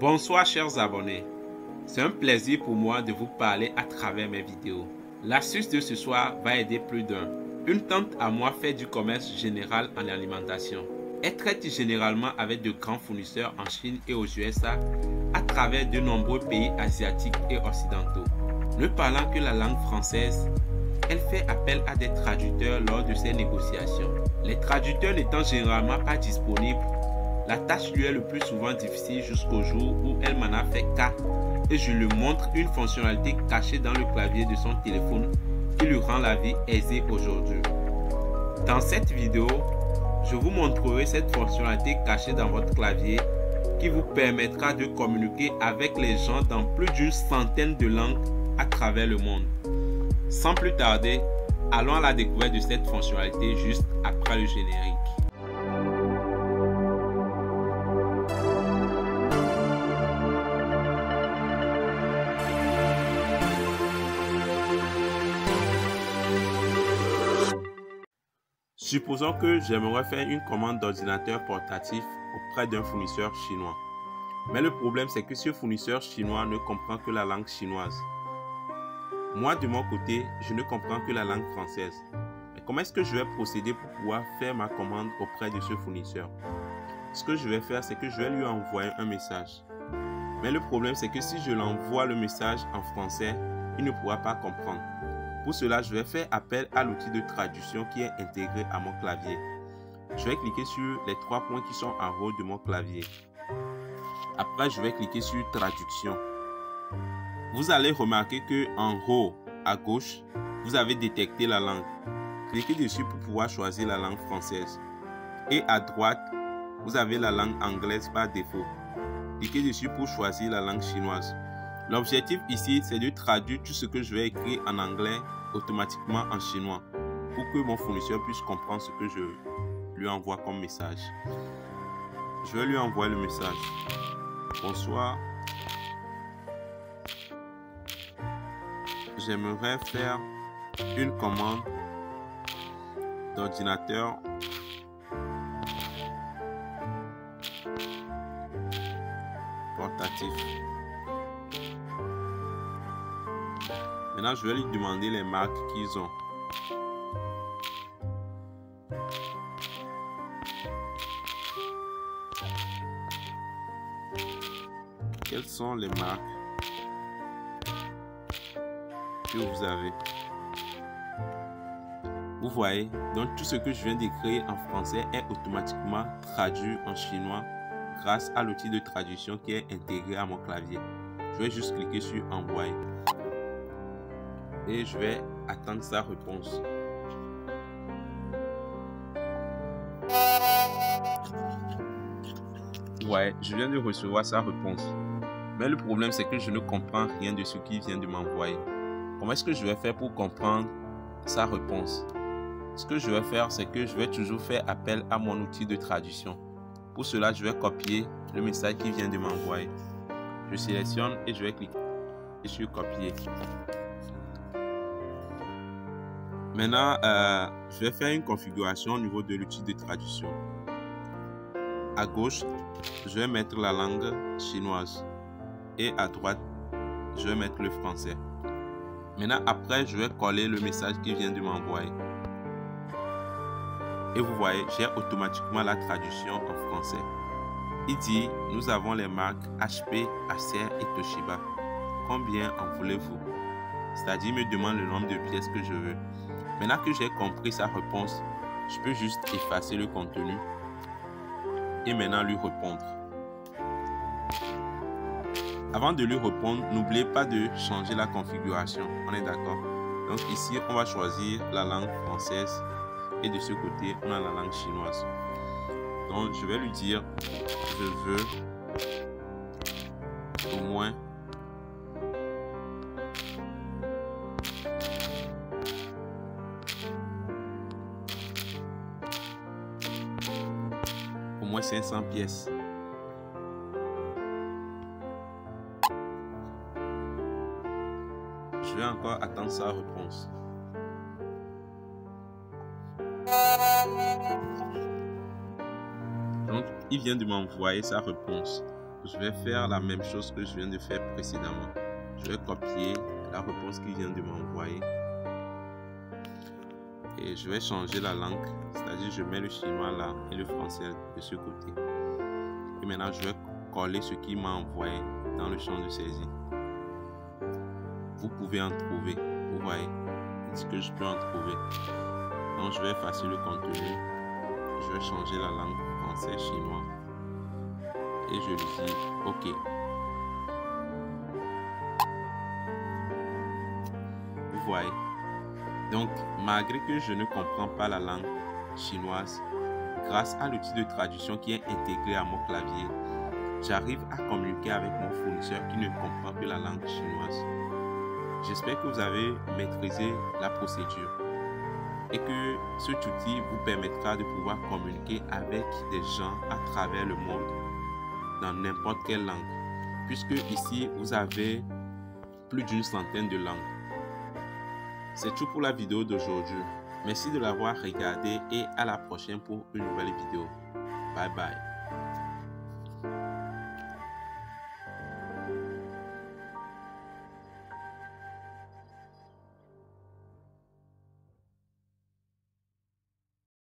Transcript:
Bonsoir chers abonnés, c'est un plaisir pour moi de vous parler à travers mes vidéos. L'astuce de ce soir va aider plus d'un. Une tante à moi fait du commerce général en alimentation. Elle traite généralement avec de grands fournisseurs en Chine et aux USA à travers de nombreux pays asiatiques et occidentaux. Ne parlant que la langue française, elle fait appel à des traducteurs lors de ses négociations. Les traducteurs n'étant généralement pas disponibles, la tâche lui est le plus souvent difficile jusqu'au jour où elle m'en a fait cas et je lui montre une fonctionnalité cachée dans le clavier de son téléphone qui lui rend la vie aisée aujourd'hui. Dans cette vidéo, je vous montrerai cette fonctionnalité cachée dans votre clavier qui vous permettra de communiquer avec les gens dans plus d'une centaine de langues à travers le monde. Sans plus tarder, allons à la découverte de cette fonctionnalité juste après le générique. Supposons que j'aimerais faire une commande d'ordinateur portatif auprès d'un fournisseur chinois. Mais le problème, c'est que ce fournisseur chinois ne comprend que la langue chinoise. Moi, de mon côté, je ne comprends que la langue française. Mais comment est-ce que je vais procéder pour pouvoir faire ma commande auprès de ce fournisseur? Ce que je vais faire, c'est que je vais lui envoyer un message. Mais le problème, c'est que si je l'envoie le message en français, il ne pourra pas comprendre. Pour cela, je vais faire appel à l'outil de traduction qui est intégré à mon clavier. Je vais cliquer sur les trois points qui sont en haut de mon clavier. Après, je vais cliquer sur traduction. Vous allez remarquer que en haut à gauche, vous avez détecté la langue. Cliquez dessus pour pouvoir choisir la langue française. Et à droite, vous avez la langue anglaise par défaut. Cliquez dessus pour choisir la langue chinoise. L'objectif ici, c'est de traduire tout ce que je vais écrire en anglais automatiquement en chinois pour que mon fournisseur puisse comprendre ce que je lui envoie comme message. Je vais lui envoyer le message. Bonsoir. J'aimerais faire une commande d'ordinateur portatif. Maintenant, je vais lui demander les marques qu'ils ont. Quelles sont les marques que vous avez? Vous voyez, donc tout ce que je viens d'écrire en français est automatiquement traduit en chinois grâce à l'outil de traduction qui est intégré à mon clavier. Je vais juste cliquer sur envoyer. Et je vais attendre sa réponse. Ouais, je viens de recevoir sa réponse. Mais le problème, c'est que je ne comprends rien de ce qu'il vient de m'envoyer. Comment est-ce que je vais faire pour comprendre sa réponse? Ce que je vais faire, c'est que je vais toujours faire appel à mon outil de traduction. Pour cela, je vais copier le message qu'il vient de m'envoyer. Je sélectionne et je vais cliquer sur copier. Maintenant, je vais faire une configuration au niveau de l'outil de traduction. À gauche, je vais mettre la langue chinoise. Et à droite, je vais mettre le français. Maintenant, après, je vais coller le message qu'il vient de m'envoyer. Et vous voyez, j'ai automatiquement la traduction en français. Il dit, nous avons les marques HP, Acer et Toshiba. Combien en voulez-vous? C'est-à-dire, il me demande le nombre de pièces que je veux. Maintenant que j'ai compris sa réponse, je peux juste effacer le contenu et maintenant lui répondre. Avant de lui répondre, n'oubliez pas de changer la configuration. On est d'accord? Donc ici, on va choisir la langue française et de ce côté, on a la langue chinoise. Donc je vais lui dire, je veux au moins au moins 500 pièces. Je vais encore attendre sa réponse. Donc, il vient de m'envoyer sa réponse. je vais faire la même chose que je viens de faire précédemment. Je vais copier la réponse qu'il vient de m'envoyer. Et je vais changer la langue, c'est-à-dire je mets le chinois là et le français de ce côté. Et maintenant, je vais coller ce qu'il m'a envoyé dans le champ de saisie. Vous pouvez en trouver, vous voyez, ce que je peux en trouver. Donc, je vais effacer le contenu. Je vais changer la langue français, chinois. Et je lui dis OK. Vous voyez. Donc, malgré que je ne comprends pas la langue chinoise, grâce à l'outil de traduction qui est intégré à mon clavier, j'arrive à communiquer avec mon fournisseur qui ne comprend que la langue chinoise. J'espère que vous avez maîtrisé la procédure et que cet outil vous permettra de pouvoir communiquer avec des gens à travers le monde dans n'importe quelle langue, puisque ici vous avez plus d'une centaine de langues. C'est tout pour la vidéo d'aujourd'hui. Merci de l'avoir regardé et à la prochaine pour une nouvelle vidéo. Bye bye.